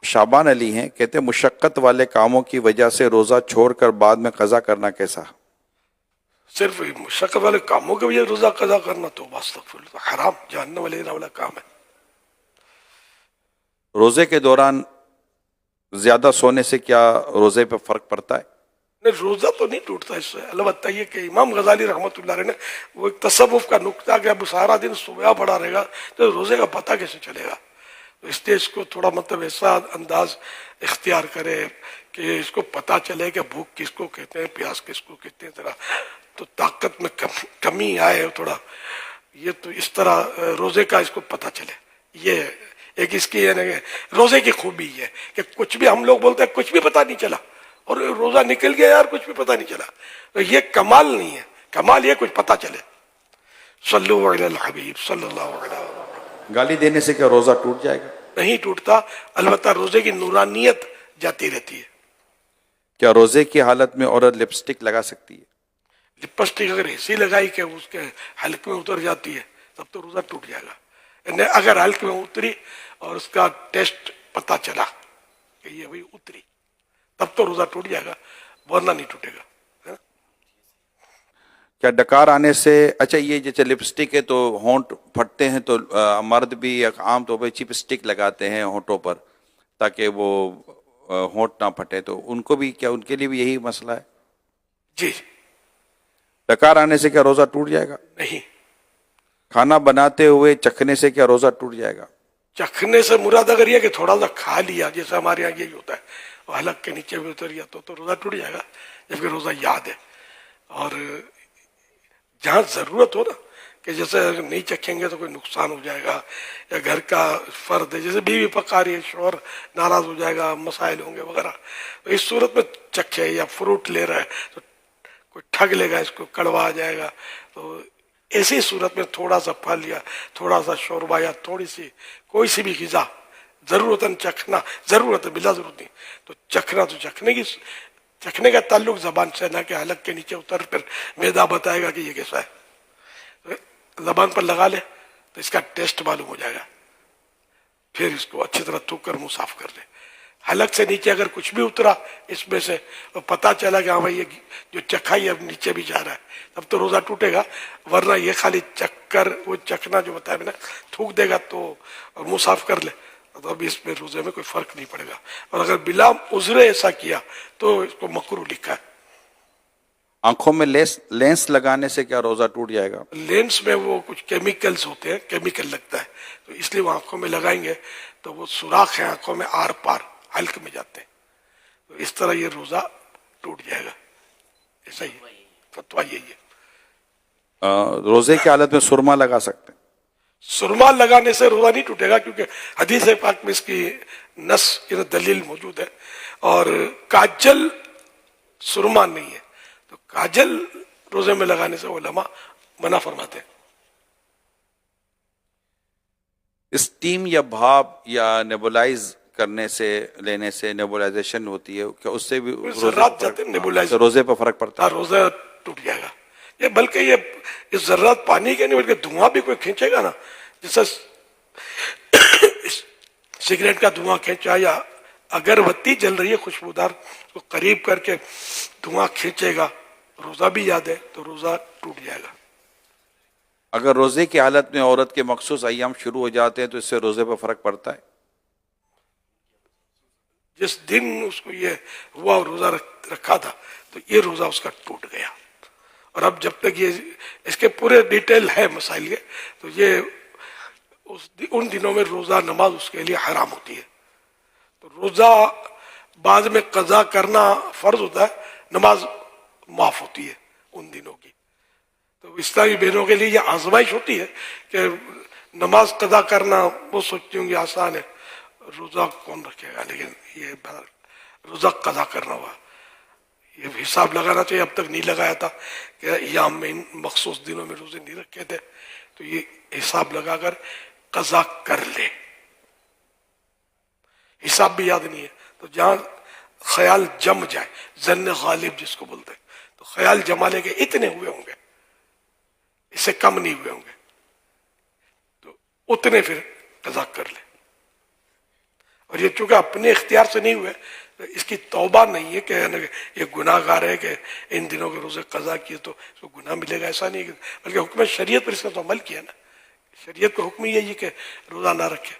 شابان علی ہیں، کہتے ہیں مشقت والے کاموں کی وجہ سے روزہ چھوڑ کر بعد میں قضا کرنا کیسا؟ صرف مشقت والے کاموں کی وجہ سے روزہ قضا کرنا تو استغفر اللہ، حرام جہنم والا کام ہے۔ روزے کے دوران زیادہ سونے سے کیا روزے پہ فرق پڑتا ہے؟ نہیں، روزہ تو نہیں ٹوٹتا اس سے، البتہ یہ کہ امام غزالی رحمۃ اللہ علیہ نے وہ ایک تصوف کا نقطہ کہ اب سارا دن سویا پڑا رہے گا تو روزے کا پتہ کیسے چلے گا، تو اس لیے اس کو تھوڑا مطلب ایسا انداز اختیار کرے کہ اس کو پتہ چلے کہ بھوک کس کو کہتے ہیں، پیاس کس کو کہتے ہیں، ذرا تو طاقت میں کمی آئے تھوڑا، یہ تو اس طرح روزے کا اس کو پتہ چلے۔ یہ ایک اس کی یعنی روزے کی خوبی ہے کہ کچھ بھی ہم لوگ بولتے ہیں کچھ بھی پتہ نہیں چلا اور روزہ نکل گیا یار کچھ بھی پتہ نہیں چلا، تو یہ کمال نہیں ہے، کمال یہ کچھ پتہ چلے۔ صلو علی الحبیب صلی اللہ علیہ وسلم۔ گالی دینے سے کیا روزہ ٹوٹ جائے گا؟ نہیں ٹوٹتا، البتہ روزے کی نورانیت جاتی رہتی ہے۔ کیا روزے کی حالت میں عورت لپسٹک لگا سکتی ہے؟ لپسٹک اگر ایسی لگائی کہ اس کے حلق میں اتر جاتی ہے تب تو روزہ ٹوٹ جائے گا، یعنی اگر حلق میں اتری اور اس کا ٹیسٹ پتہ چلا کہ یہ وہی اتری تب تو روزہ ٹوٹ جائے گا، ورنہ نہیں ٹوٹے گا۔ کیا ڈکار آنے سے، اچھا یہ جیسے لپسٹک ہے تو ہونٹ پھٹتے ہیں تو مرد بھی عام طور پہ چپسٹک لگاتے ہیں ہونٹوں پر تاکہ وہ ہونٹ نہ پھٹے، تو ان کو بھی کیا ان کے لیے بھی یہی مسئلہ ہے؟ جی ڈکار آنے سے کیا روزہ ٹوٹ جائے گا؟ نہیں، کھانا بناتے ہوئے چکھنے سے کیا روزہ ٹوٹ جائے گا؟ چکھنے سے مراد اگر یہ کہ تھوڑا سا کھا لیا، جیسے ہمارے یہاں یہی ہوتا ہے وہ حلق کے نیچے بھی اتر گیا تو روزہ ٹوٹ جائے گا، جبکہ روزہ یاد ہے۔ اور جہاں ضرورت ہو نا کہ جیسے اگر نہیں چکھیں گے تو کوئی نقصان ہو جائے گا، یا گھر کا فرد ہے جیسے بیوی پکا رہی ہے شوہر ناراض ہو جائے گا، مسائل ہوں گے وغیرہ، تو اس صورت میں چکھے، یا فروٹ لے رہا ہے تو کوئی ٹھگ لے گا اس کو، کڑوا آ جائے گا، تو ایسی صورت میں تھوڑا سا پھل یا تھوڑا سا شوربہ یا تھوڑی سی کوئی سی بھی غذا ضرورتاً چکھنا، ضرورت ہے بلا ضرورت نہیں، تو چکھنا تو چکھنے کا تعلق زبان سے نہ کہ حلق کے نیچے اتر پھر معدہ بتائے گا کہ یہ کیسا ہے، زبان پر لگا لے تو اس کا ٹیسٹ معلوم ہو جائے گا، پھر اس کو اچھی طرح تھوک کر منہ صاف کر لے۔ حلق سے نیچے اگر کچھ بھی اترا اس میں سے اور پتہ چلا کہ ہاں بھائی یہ جو چکھا ہی اب نیچے بھی جا رہا ہے تب تو روزہ ٹوٹے گا، ورنہ یہ خالی چکھ کر وہ چکھنا جو بتایا میں نے تھوک دے گا تو اور منہ صاف کر لے تو اب اس میں روزے میں کوئی فرق نہیں پڑے گا، اور اگر بلا عذر ایسا کیا تو اس کو مکروہ لکھا ہے۔ آنکھوں میں لینس لگانے سے کیا روزہ ٹوٹ جائے گا؟ لینس میں وہ کچھ کیمیکلز ہوتے ہیں، کیمیکل لگتا ہے تو اس لیے وہ آنکھوں میں لگائیں گے تو وہ سوراخ ہے آنکھوں میں آر پار حلق میں جاتے ہیں، تو اس طرح یہ روزہ ٹوٹ جائے گا، ایسا ہی فتویٰ یہی ہے۔ روزے کی حالت میں سرما لگا سکتے ہیں؟ سرما لگانے سے روزہ نہیں ٹوٹے گا کیونکہ حدیث پاک میں اس کی نص دلیل موجود ہے، اور کاجل سرما نہیں ہے تو کاجل روزے میں لگانے سے علماء منع فرماتے ہیں۔ اسٹیم یا بھاپ یا نیبولائز کرنے سے لینے سے نیبولائزیشن ہوتی ہے کہ اس سے بھی ذرات جاتے ہیں نیبولائز، روزے پہ فرق پڑتا ہے؟ روزہ ٹوٹ جائے گا، یہ بلکہ یہ ذرات پانی کے نہیں بلکہ دھواں بھی کوئی کھینچے گا نا، جیسے سگریٹ کا دھواں کھینچا یا اگربتی جل رہی ہے خوشبودار تو قریب کر کے دھواں کھینچے گا، روزہ بھی یاد ہے تو روزہ ٹوٹ جائے گا۔ اگر روزے کی حالت میں عورت کے مخصوص ایام شروع ہو جاتے ہیں تو اس سے روزے پہ فرق پڑتا ہے؟ جس دن اس کو یہ ہوا اور روزہ رکھا تھا تو یہ روزہ اس کا ٹوٹ گیا، اور اب جب تک یہ اس کے پورے ڈیٹیل ہے مسائل کے تو یہ ان دنوں میں روزہ نماز اس کے لیے حرام ہوتی ہے، تو روزہ بعد میں قضا کرنا فرض ہوتا ہے، نماز معاف ہوتی ہے ان دنوں کی، تو اسلامی بہنوں کے لیے یہ آزمائش ہوتی ہے کہ نماز قضا کرنا وہ سوچتی ہوں گی آسان ہے، روزہ کون رکھے گا، لیکن یہ روزہ قضا کرنا ہوا، یہ حساب لگانا چاہیے، اب تک نہیں لگایا تھا کہ ایام میں ان مخصوص دنوں میں روزے نہیں رکھے تھے، تو یہ حساب لگا کر قضا کر لے، حساب بھی یاد نہیں ہے تو جہاں خیال جم جائے، ظن غالب جس کو بولتے ہیں، تو خیال جما لے کے اتنے ہوئے ہوں گے، اس سے کم نہیں ہوئے ہوں گے تو اتنے پھر قضا کر لے۔ اور یہ چونکہ اپنے اختیار سے نہیں ہوئے، اس کی توبہ نہیں ہے کہ یہ گناہ گار ہے کہ ان دنوں کے روزے قضا کیے تو اس کو گناہ ملے گا، ایسا نہیں ہے، بلکہ حکم شریعت پر اس نے تو عمل کیا نا. شریعت کا حکم یہی ہے کہ روزہ نہ رکھے.